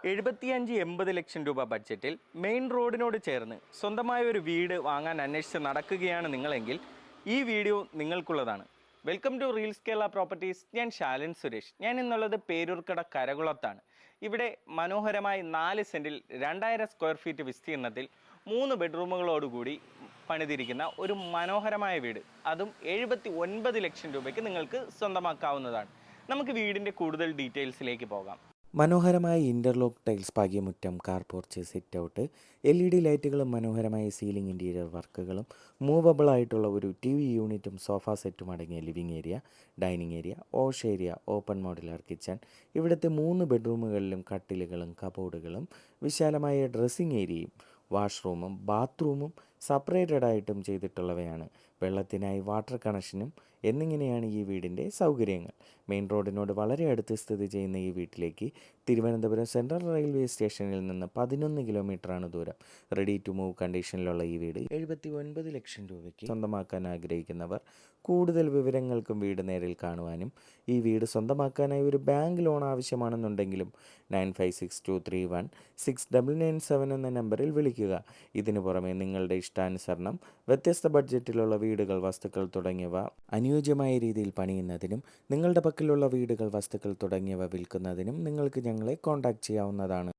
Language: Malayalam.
75-80 ലക്ഷം രൂപ ബഡ്ജറ്റിൽ മെയിൻ റോഡിനോട് ചേർന്ന് സ്വന്തമായ ഒരു വീട് വാങ്ങാൻ അന്വേഷിച്ച് നടക്കുകയാണ് നിങ്ങളെങ്കിൽ ഈ വീഡിയോ നിങ്ങൾക്കുള്ളതാണ്. Welcome to reels Kerala properties. ഞാൻ ശാലൻ സുരേഷ്. ഞാൻ ഇന്നുള്ളത് പേരൂർക്കട കരകുളത്താണ്. ഇവിടെ മനോഹരമായി 4 സെൻറ്റിൽ 2000 സ്ക്വയർ ഫീറ്റ് വിസ്തീർണത്തിൽ 3 ബെഡ്റൂമുകളോടുകൂടി പണിതിരിക്കുന്ന ഒരു മനോഹരമായ വീട്, അതും 79 ലക്ഷം രൂപയ്ക്ക് നിങ്ങൾക്ക് സ്വന്തമാക്കാവുന്നതാണ്. നമുക്ക് വീടിൻ്റെ കൂടുതൽ ഡീറ്റെയിൽസിലേക്ക് പോകാം. മനോഹരമായ ഇൻ്റർലോക്ക് ടൈൽസ് പാകിയ മുറ്റം, car porch, sit out, LED ലൈറ്റുകളും മനോഹരമായ സീലിംഗ് ഇൻറ്റീരിയർ വർക്കുകളും, മൂവബിൾ ആയിട്ടുള്ള ഒരു TV യൂണിറ്റും സോഫ സെറ്റും അടങ്ങിയ living area, dining area, wash area, open modular kitchen. ഇവിടുത്തെ 3 ബെഡ്റൂമുകളിലും കട്ടിലുകളും കബോർഡുകളും വിശാലമായ ഡ്രസ്സിംഗ് ഏരിയയും വാഷ്റൂമും ബാത്റൂമും സെപ്പറേറ്റഡ് ആയിട്ടും ചെയ്തിട്ടുള്ളവയാണ്. വെള്ളത്തിനായി വാട്ടർ കണക്ഷനും എന്നിങ്ങനെയാണ് ഈ വീടിൻ്റെ സൗകര്യങ്ങൾ. മെയിൻ റോഡിനോട് വളരെ അടുത്ത് സ്ഥിതി ചെയ്യുന്ന ഈ വീട്ടിലേക്ക് തിരുവനന്തപുരം സെൻട്രൽ റെയിൽവേ സ്റ്റേഷനിൽ നിന്ന് 11 കിലോമീറ്ററാണ് ദൂരം. റെഡി ടു മൂവ് കണ്ടീഷനിലുള്ള ഈ വീട് 79 ലക്ഷം രൂപയ്ക്ക് സ്വന്തമാക്കാൻ ആഗ്രഹിക്കുന്നവർ കൂടുതൽ വിവരങ്ങൾക്കും വീട് നേരിൽ കാണുവാനും ഈ വീട് സ്വന്തമാക്കാനായി ഒരു ബാങ്ക് ലോൺ ആവശ്യമാണെന്നുണ്ടെങ്കിലും 9562316997 എന്ന നമ്പറിൽ വിളിക്കുക. ഇതിനു പുറമെ നിങ്ങളുടെ ഇഷ്ടാനുസരണം വ്യത്യസ്ത ബഡ്ജറ്റിലുള്ള വീടുകൾ, വസ്തുക്കൾ തുടങ്ങിയവ അനുയോജ്യമായ രീതിയിൽ പണിയുന്നതിനും നിങ്ങളുടെ പക്കലുള്ള വീടുകൾ, വസ്തുക്കൾ തുടങ്ങിയവ വിൽക്കുന്നതിനും നിങ്ങൾക്ക് ഞങ്ങളെ കോൺടാക്റ്റ് ചെയ്യാവുന്നതാണ്.